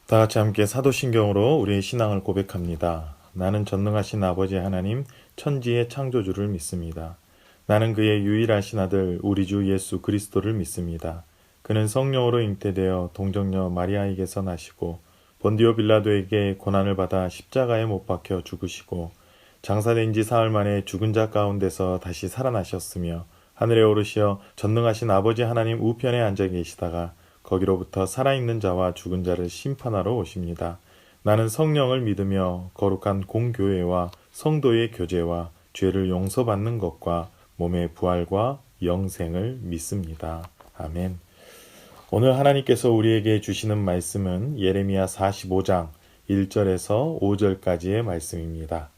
다 같이 함께 사도신경으로 우리의 신앙을 고백합니다. 나는 전능하신 아버지 하나님, 천지의 창조주를 믿습니다. 나는 그의 유일하신 아들, 우리 주 예수 그리스도를 믿습니다. 그는 성령으로 잉태되어 동정녀 마리아에게서 나시고 본디오 빌라도에게 고난을 받아 십자가에 못 박혀 죽으시고 장사된 지 사흘 만에 죽은 자 가운데서 다시 살아나셨으며 하늘에 오르시어 전능하신 아버지 하나님 우편에 앉아 계시다가 거기로부터 살아있는 자와 죽은 자를 심판하러 오십니다. 나는 성령을 믿으며 거룩한 공교회와 성도의 교제와 죄를 용서받는 것과 몸의 부활과 영생을 믿습니다. 아멘. 오늘 하나님께서 우리에게 주시는 말씀은 예레미야 45장 1절에서 5절까지의 말씀입니다.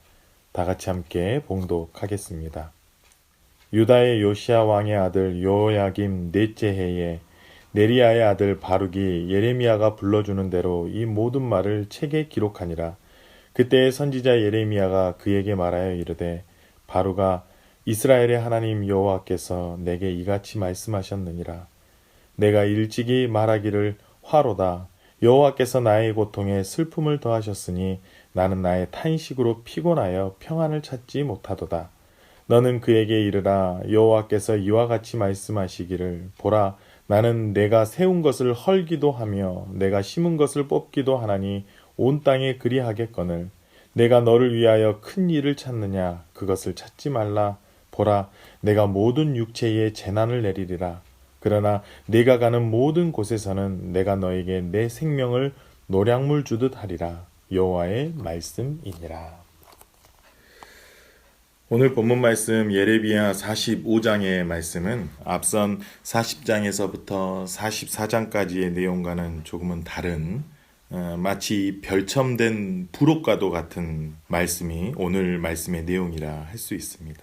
다 같이 함께 봉독하겠습니다. 유다의 요시야 왕의 아들 요야김 넷째 해에 네리야의 아들 바룩이 예레미야가 불러주는 대로 이 모든 말을 책에 기록하니라. 그때의 선지자 예레미야가 그에게 말하여 이르되 바룩아 이스라엘의 하나님 여호와께서 내게 이같이 말씀하셨느니라. 내가 일찍이 말하기를 화로다. 여호와께서 나의 고통에 슬픔을 더하셨으니 나는 나의 탄식으로 피곤하여 평안을 찾지 못하도다. 너는 그에게 이르라. 여호와께서 이와 같이 말씀하시기를 보라 나는 내가 세운 것을 헐기도 하며 내가 심은 것을 뽑기도 하나니 온 땅에 그리하겠거늘 내가 너를 위하여 큰 일을 찾느냐 그것을 찾지 말라. 보라 내가 모든 육체에 재난을 내리리라. 그러나 네가 가는 모든 곳에서는 내가 너에게 내 생명을 노량물 주듯 하리라. 여호와의 말씀이니라. 오늘 본문 말씀 예레미야 45장의 말씀은 앞선 40장에서부터 44장까지의 내용과는 조금은 다른 마치 별첨된 부록과도 같은 말씀이 오늘 말씀의 내용이라 할 수 있습니다.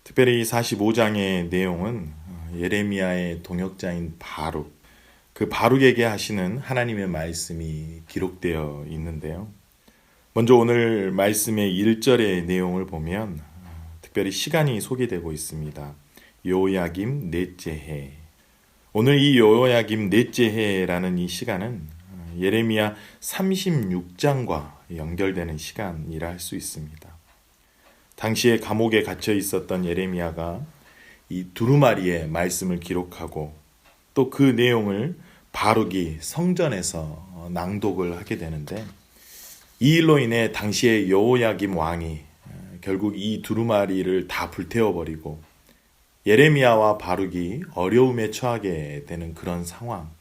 특별히 45장의 내용은 예레미야의 동역자인 바룩, 그 바룩에게 하시는 하나님의 말씀이 기록되어 있는데요. 먼저 오늘 말씀의 1절의 내용을 보면 특별히 시간이 소개되고 있습니다. 요야김 넷째 해. 오늘 이 요야김 넷째 해라는 이 시간은 예레미야 36장과 연결되는 시간이라 할 수 있습니다. 당시에 감옥에 갇혀 있었던 예레미야가 이 두루마리의 말씀을 기록하고 또 그 내용을 바룩이 성전에서 낭독을 하게 되는데 이 일로 인해 당시의 여호야김 왕이 결국 이 두루마리를 다 불태워버리고 예레미야와 바룩이 어려움에 처하게 되는 그런 상황.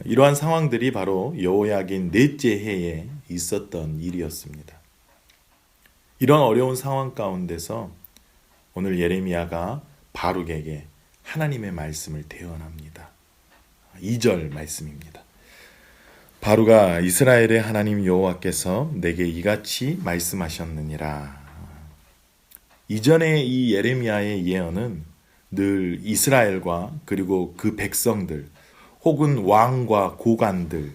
이러한 상황들이 바로 여호야김 넷째 해에 있었던 일이었습니다. 이런 어려운 상황 가운데서 오늘 예레미야가 바룩에게 하나님의 말씀을 대언합니다. 2절 말씀입니다. 바룩아 이스라엘의 하나님 여호와께서 내게 이같이 말씀하셨느니라. 이전에 이 예레미야의 예언은 늘 이스라엘과 그리고 그 백성들 혹은 왕과 고관들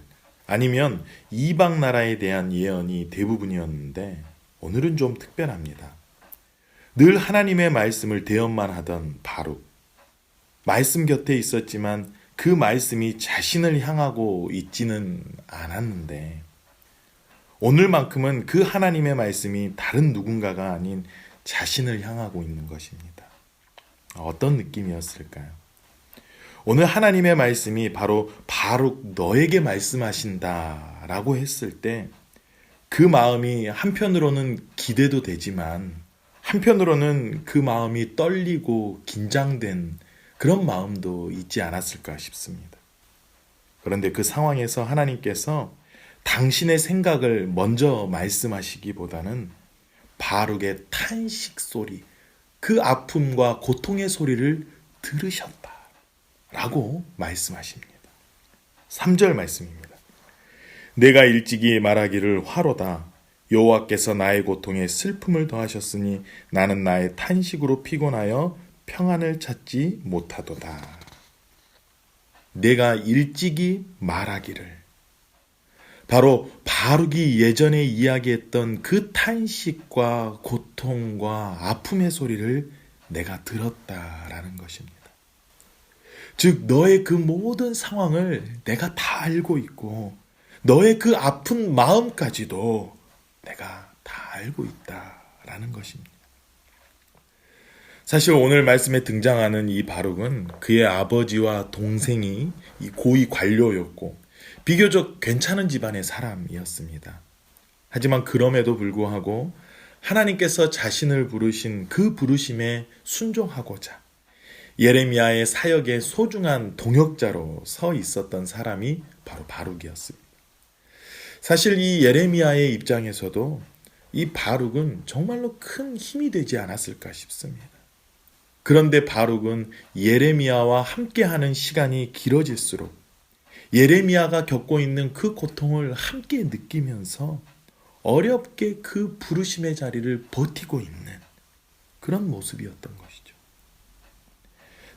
아니면 이방 나라에 대한 예언이 대부분이었는데 오늘은 좀 특별합니다. 늘 하나님의 말씀을 대언만 하던 바룩. 말씀 곁에 있었지만 그 말씀이 자신을 향하고 있지는 않았는데 오늘만큼은 그 하나님의 말씀이 다른 누군가가 아닌 자신을 향하고 있는 것입니다. 어떤 느낌이었을까요? 오늘 하나님의 말씀이 바로 바룩 너에게 말씀하신다 라고 했을 때 그 마음이 한편으로는 기대도 되지만 한편으로는 그 마음이 떨리고 긴장된 그런 마음도 있지 않았을까 싶습니다. 그런데 그 상황에서 하나님께서 당신의 생각을 먼저 말씀하시기보다는 바룩의 탄식 소리, 그 아픔과 고통의 소리를 들으셨다 라고 말씀하십니다. 3절 말씀입니다. 내가 일찍이 말하기를 화로다. 여호와께서 나의 고통에 슬픔을 더하셨으니 나는 나의 탄식으로 피곤하여 평안을 찾지 못하도다. 내가 일찍이 말하기를. 바로 바룩이 예전에 이야기했던 그 탄식과 고통과 아픔의 소리를 내가 들었다라는 것입니다. 즉 너의 그 모든 상황을 내가 다 알고 있고 너의 그 아픈 마음까지도 내가 다 알고 있다라는 것입니다. 사실 오늘 말씀에 등장하는 이 바룩은 그의 아버지와 동생이 이 고위 관료였고 비교적 괜찮은 집안의 사람이었습니다. 하지만 그럼에도 불구하고 하나님께서 자신을 부르신 그 부르심에 순종하고자 예레미야의 사역의 소중한 동역자로 서 있었던 사람이 바로 바룩이었습니다. 사실 이 예레미야의 입장에서도 이 바룩은 정말로 큰 힘이 되지 않았을까 싶습니다. 그런데 바룩은 예레미야와 함께하는 시간이 길어질수록 예레미야가 겪고 있는 그 고통을 함께 느끼면서 어렵게 그 부르심의 자리를 버티고 있는 그런 모습이었던 것이죠.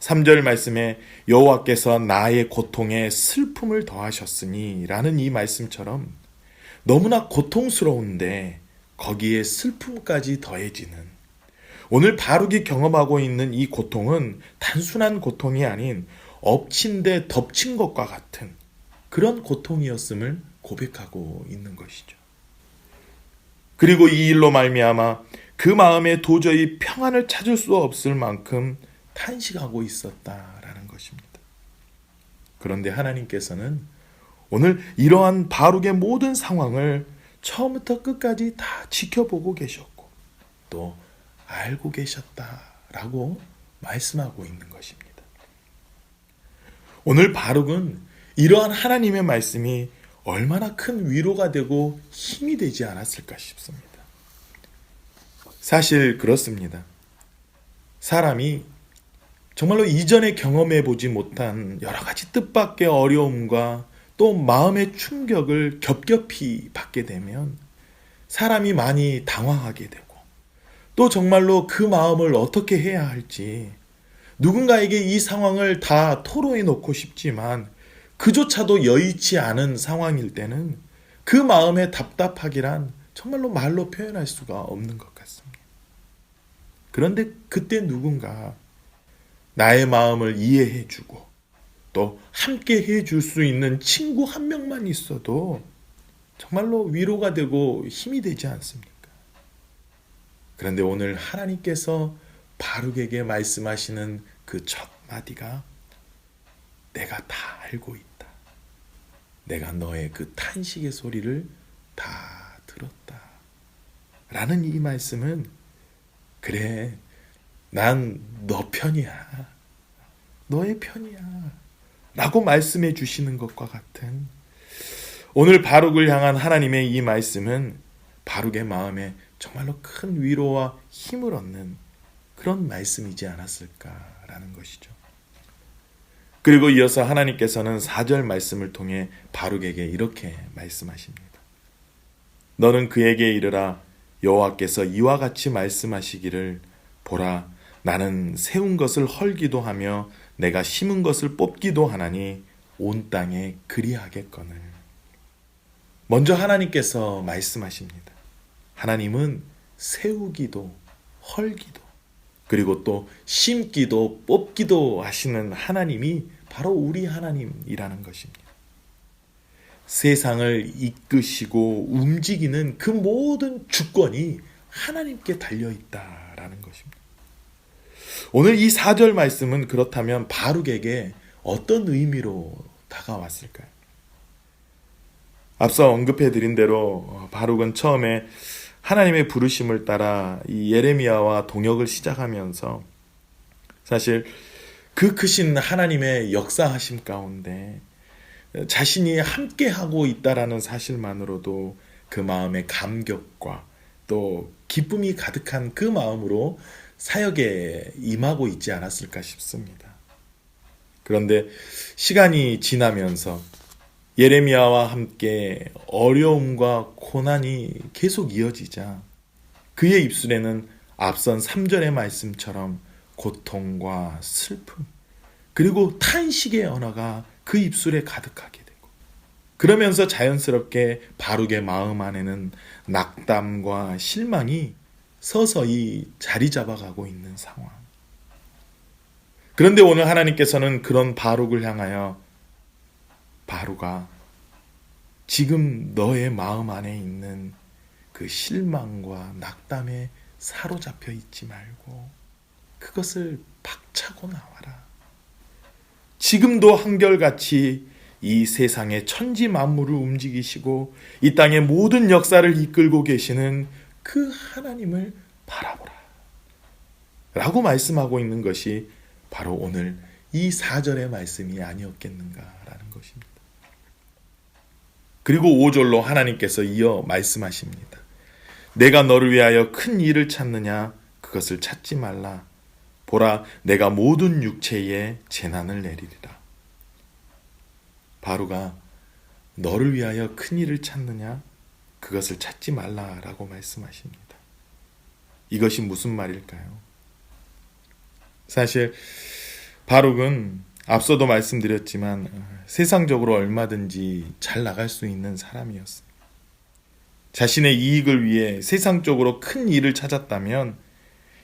3절 말씀에 여호와께서 나의 고통에 슬픔을 더하셨으니 라는 이 말씀처럼 너무나 고통스러운데 거기에 슬픔까지 더해지는 오늘 바룩이 경험하고 있는 이 고통은 단순한 고통이 아닌 엎친 데 덮친 것과 같은 그런 고통이었음을 고백하고 있는 것이죠. 그리고 이 일로 말미암아 그 마음에 도저히 평안을 찾을 수 없을 만큼 탄식하고 있었다라는 것입니다. 그런데 하나님께서는 오늘 이러한 바룩의 모든 상황을 처음부터 끝까지 다 지켜보고 계셨고 또 알고 계셨다라고 말씀하고 있는 것입니다. 오늘 바룩은 이러한 하나님의 말씀이 얼마나 큰 위로가 되고 힘이 되지 않았을까 싶습니다. 사실 그렇습니다. 사람이 정말로 이전에 경험해 보지 못한 여러 가지 뜻밖의 어려움과 또 마음의 충격을 겹겹이 받게 되면 사람이 많이 당황하게 되고 또 정말로 그 마음을 어떻게 해야 할지 누군가에게 이 상황을 다 토로해 놓고 싶지만 그조차도 여의치 않은 상황일 때는 그 마음의 답답하기란 정말로 말로 표현할 수가 없는 것 같습니다. 그런데 그때 누군가 나의 마음을 이해해주고 또 함께 해줄 수 있는 친구 한 명만 있어도 정말로 위로가 되고 힘이 되지 않습니까? 그런데 오늘 하나님께서 바룩에게 말씀하시는 그 첫 마디가 내가 다 알고 있다. 내가 너의 그 탄식의 소리를 다 들었다. 라는 이 말씀은 그래, 난 너 편이야. 너의 편이야. 라고 말씀해 주시는 것과 같은 오늘 바룩을 향한 하나님의 이 말씀은 바룩의 마음에 정말로 큰 위로와 힘을 얻는 그런 말씀이지 않았을까라는 것이죠. 그리고 이어서 하나님께서는 4절 말씀을 통해 바룩에게 이렇게 말씀하십니다. 너는 그에게 이르라 여호와께서 이와 같이 말씀하시기를 보라 나는 세운 것을 헐기도 하며 내가 심은 것을 뽑기도 하나니 온 땅에 그리하겠거늘. 먼저 하나님께서 말씀하십니다. 하나님은 세우기도 헐기도 그리고 또 심기도 뽑기도 하시는 하나님이 바로 우리 하나님이라는 것입니다. 세상을 이끄시고 움직이는 그 모든 주권이 하나님께 달려있다라는 것입니다. 오늘 이 4절 말씀은 그렇다면 바룩에게 어떤 의미로 다가왔을까요? 앞서 언급해드린 대로 바룩은 처음에 하나님의 부르심을 따라 이 예레미야와 동역을 시작하면서 사실 그 크신 하나님의 역사하심 가운데 자신이 함께하고 있다라는 사실만으로도 그 마음의 감격과 또 기쁨이 가득한 그 마음으로 사역에 임하고 있지 않았을까 싶습니다. 그런데 시간이 지나면서 예레미야와 함께 어려움과 고난이 계속 이어지자 그의 입술에는 앞선 3절의 말씀처럼 고통과 슬픔 그리고 탄식의 언어가 그 입술에 가득하게 되고 그러면서 자연스럽게 바룩의 마음 안에는 낙담과 실망이 서서히 자리 잡아가고 있는 상황. 그런데 오늘 하나님께서는 그런 바룩을 향하여 바룩아 지금 너의 마음 안에 있는 그 실망과 낙담에 사로잡혀 있지 말고 그것을 박차고 나와라. 지금도 한결같이 이 세상의 천지 만물을 움직이시고 이 땅의 모든 역사를 이끌고 계시는 그 하나님을 바라보라 라고 말씀하고 있는 것이 바로 오늘 이 4절의 말씀이 아니었겠는가라는 것입니다. 그리고 5절로 하나님께서 이어 말씀하십니다. 내가 너를 위하여 큰 일을 찾느냐? 그것을 찾지 말라. 보라, 내가 모든 육체에 재난을 내리리라. 바로가 너를 위하여 큰 일을 찾느냐? 그것을 찾지 말라라고 말씀하십니다. 이것이 무슨 말일까요? 사실 바룩은 앞서도 말씀드렸지만 세상적으로 얼마든지 잘 나갈 수 있는 사람이었어요. 자신의 이익을 위해 세상적으로 큰 일을 찾았다면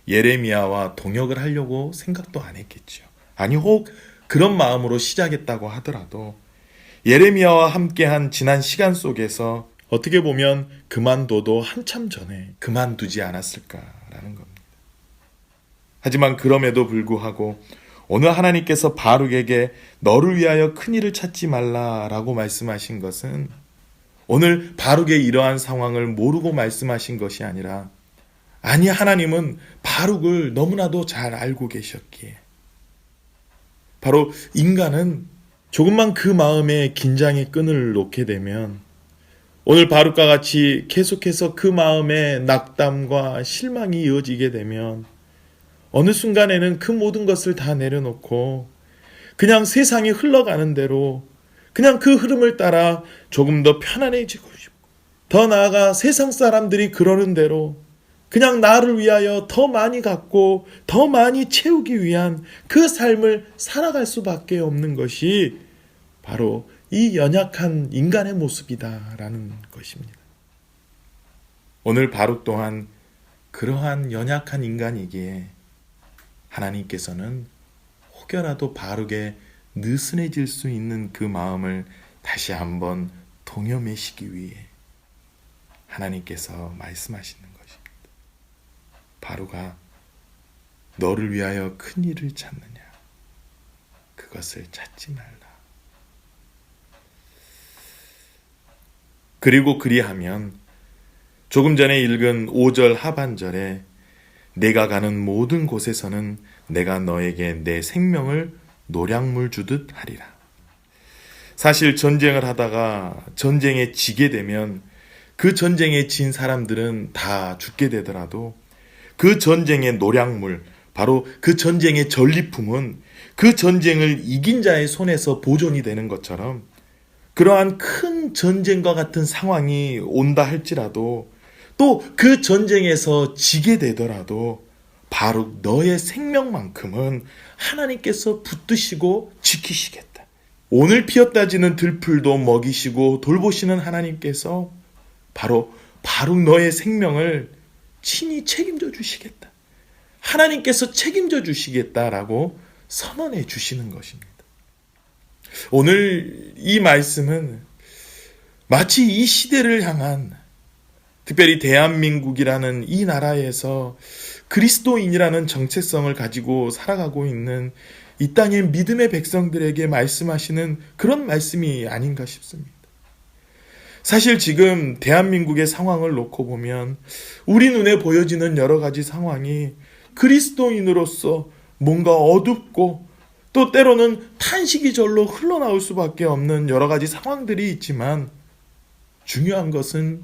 예레미야와 동역을 하려고 생각도 안 했겠죠. 아니 혹 그런 마음으로 시작했다고 하더라도 예레미야와 함께한 지난 시간 속에서 어떻게 보면 그만둬도 한참 전에 그만두지 않았을까라는 겁니다. 하지만 그럼에도 불구하고 오늘 하나님께서 바룩에게 너를 위하여 큰 일을 찾지 말라라고 말씀하신 것은 오늘 바룩의 이러한 상황을 모르고 말씀하신 것이 아니라 아니 하나님은 바룩을 너무나도 잘 알고 계셨기에 바로 인간은 조금만 그 마음에 긴장의 끈을 놓게 되면 오늘 바룩과 같이 계속해서 그 마음에 낙담과 실망이 이어지게 되면 어느 순간에는 그 모든 것을 다 내려놓고 그냥 세상이 흘러가는 대로 그냥 그 흐름을 따라 조금 더 편안해지고 싶고 더 나아가 세상 사람들이 그러는 대로 그냥 나를 위하여 더 많이 갖고 더 많이 채우기 위한 그 삶을 살아갈 수밖에 없는 것이 바로 이 연약한 인간의 모습이다라는 것입니다. 오늘 바룩 또한 그러한 연약한 인간이기에 하나님께서는 혹여라도 바룩에 느슨해질 수 있는 그 마음을 다시 한번 동여매시기 위해 하나님께서 말씀하시는 것입니다. 바룩아, 너를 위하여 큰 일을 찾느냐? 그것을 찾지 말라. 그리고 그리하면 조금 전에 읽은 5절 하반절에 내가 가는 모든 곳에서는 내가 너에게 내 생명을 노량물 주듯 하리라. 사실 전쟁을 하다가 전쟁에 지게 되면 그 전쟁에 진 사람들은 다 죽게 되더라도 그 전쟁의 노량물, 바로 그 전쟁의 전리품은 그 전쟁을 이긴 자의 손에서 보존이 되는 것처럼 그러한 큰 전쟁과 같은 상황이 온다 할지라도 또 그 전쟁에서 지게 되더라도 바로 너의 생명만큼은 하나님께서 붙드시고 지키시겠다. 오늘 피었다지는 들풀도 먹이시고 돌보시는 하나님께서 바로 너의 생명을 친히 책임져 주시겠다. 하나님께서 책임져 주시겠다라고 선언해 주시는 것입니다. 오늘 이 말씀은 마치 이 시대를 향한 특별히 대한민국이라는 이 나라에서 그리스도인이라는 정체성을 가지고 살아가고 있는 이 땅의 믿음의 백성들에게 말씀하시는 그런 말씀이 아닌가 싶습니다. 사실 지금 대한민국의 상황을 놓고 보면 우리 눈에 보여지는 여러 가지 상황이 그리스도인으로서 뭔가 어둡고 또 때로는 탄식이 절로 흘러나올 수밖에 없는 여러 가지 상황들이 있지만 중요한 것은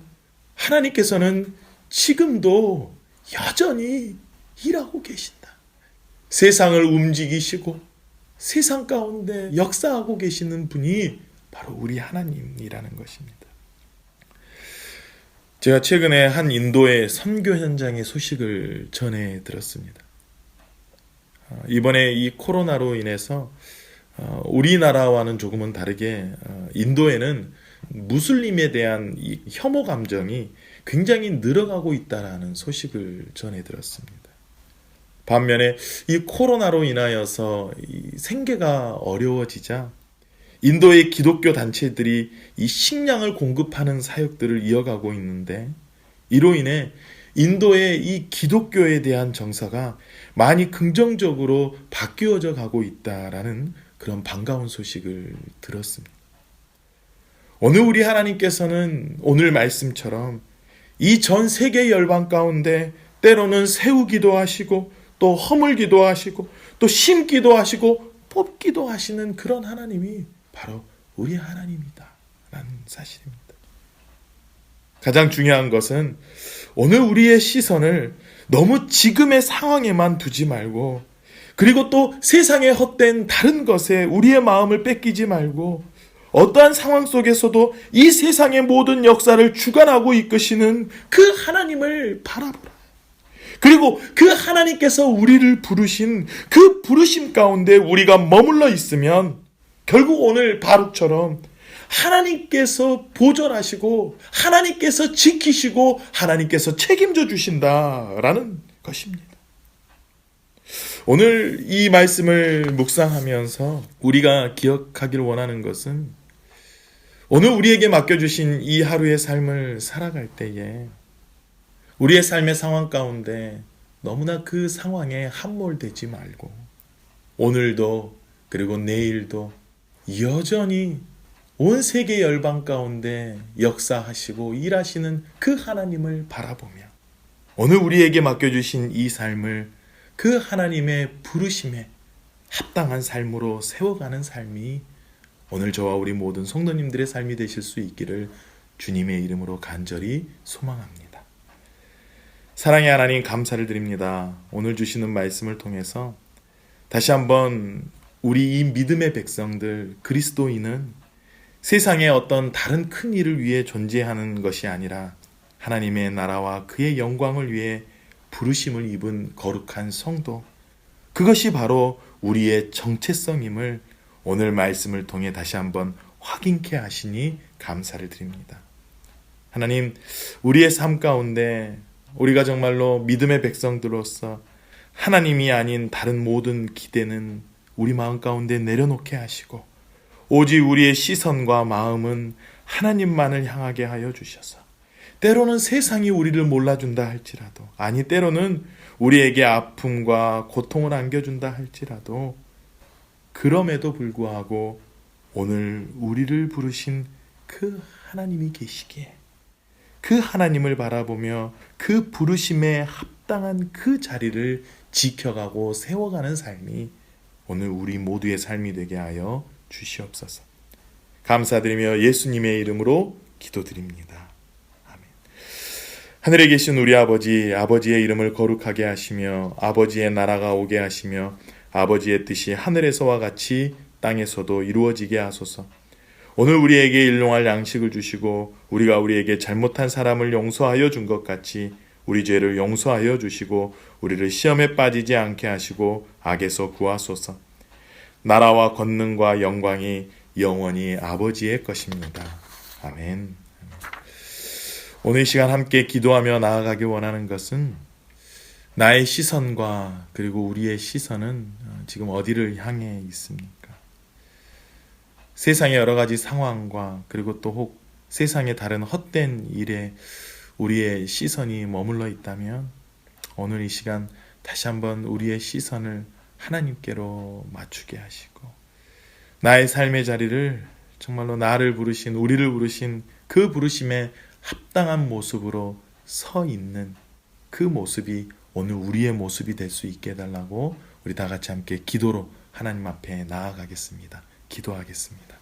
하나님께서는 지금도 여전히 일하고 계신다. 세상을 움직이시고 세상 가운데 역사하고 계시는 분이 바로 우리 하나님이라는 것입니다. 제가 최근에 한 인도의 선교 현장의 소식을 전해 들었습니다. 이번에 이 코로나로 인해서 우리나라와는 조금은 다르게 인도에는 무슬림에 대한 이 혐오 감정이 굉장히 늘어가고 있다는 소식을 전해 들었습니다. 반면에 이 코로나로 인하여서 이 생계가 어려워지자 인도의 기독교 단체들이 이 식량을 공급하는 사역들을 이어가고 있는데, 이로 인해 인도의 이 기독교에 대한 정서가 많이 긍정적으로 바뀌어져 가고 있다라는 그런 반가운 소식을 들었습니다. 오늘 우리 하나님께서는 오늘 말씀처럼 이 전 세계 열방 가운데 때로는 세우기도 하시고 또 허물기도 하시고 또 심기도 하시고 뽑기도 하시는 그런 하나님이 바로 우리 하나님이다 라는 사실입니다. 가장 중요한 것은 오늘 우리의 시선을 너무 지금의 상황에만 두지 말고, 그리고 또 세상의 헛된 다른 것에 우리의 마음을 뺏기지 말고, 어떠한 상황 속에서도 이 세상의 모든 역사를 주관하고 이끄시는 그 하나님을 바라보라. 그리고 그 하나님께서 우리를 부르신 그 부르심 가운데 우리가 머물러 있으면 결국 오늘 바룩처럼 하나님께서 보존하시고 하나님께서 지키시고 하나님께서 책임져 주신다라는 것입니다. 오늘 이 말씀을 묵상하면서 우리가 기억하기를 원하는 것은, 오늘 우리에게 맡겨주신 이 하루의 삶을 살아갈 때에 우리의 삶의 상황 가운데 너무나 그 상황에 함몰되지 말고, 오늘도 그리고 내일도 여전히 온 세계 열방 가운데 역사하시고 일하시는 그 하나님을 바라보며 오늘 우리에게 맡겨주신 이 삶을 그 하나님의 부르심에 합당한 삶으로 세워가는 삶이 오늘 저와 우리 모든 성도님들의 삶이 되실 수 있기를 주님의 이름으로 간절히 소망합니다. 사랑의 하나님, 감사를 드립니다. 오늘 주시는 말씀을 통해서 다시 한번 우리 이 믿음의 백성들, 그리스도인은 세상의 어떤 다른 큰 일을 위해 존재하는 것이 아니라 하나님의 나라와 그의 영광을 위해 부르심을 입은 거룩한 성도, 그것이 바로 우리의 정체성임을 오늘 말씀을 통해 다시 한번 확인케 하시니 감사를 드립니다. 하나님, 우리의 삶 가운데 우리가 정말로 믿음의 백성들로서 하나님이 아닌 다른 모든 기대는 우리 마음 가운데 내려놓게 하시고, 오직 우리의 시선과 마음은 하나님만을 향하게 하여 주셔서, 때로는 세상이 우리를 몰라준다 할지라도, 아니 때로는 우리에게 아픔과 고통을 안겨준다 할지라도, 그럼에도 불구하고 오늘 우리를 부르신 그 하나님이 계시기에 그 하나님을 바라보며 그 부르심에 합당한 그 자리를 지켜가고 세워가는 삶이 오늘 우리 모두의 삶이 되게 하여 주시옵소서. 감사드리며 예수님의 이름으로 기도드립니다. 아멘. 하늘에 계신 우리 아버지, 아버지의 이름을 거룩하게 하시며 아버지의 나라가 오게 하시며 아버지의 뜻이 하늘에서와 같이 땅에서도 이루어지게 하소서. 오늘 우리에게 일용할 양식을 주시고 우리가 우리에게 잘못한 사람을 용서하여 준 것 같이 우리 죄를 용서하여 주시고 우리를 시험에 빠지지 않게 하시고 악에서 구하소서. 나라와 권능과 영광이 영원히 아버지의 것입니다. 아멘. 오늘 이 시간 함께 기도하며 나아가기 원하는 것은, 나의 시선과 그리고 우리의 시선은 지금 어디를 향해 있습니까? 세상의 여러 가지 상황과 그리고 또 혹 세상의 다른 헛된 일에 우리의 시선이 머물러 있다면 오늘 이 시간 다시 한번 우리의 시선을 하나님께로 맞추게 하시고, 나의 삶의 자리를 정말로 나를 부르신, 우리를 부르신 그 부르심에 합당한 모습으로 서 있는 그 모습이 오늘 우리의 모습이 될 수 있게 해달라고 우리 다 같이 함께 기도로 하나님 앞에 나아가겠습니다. 기도하겠습니다.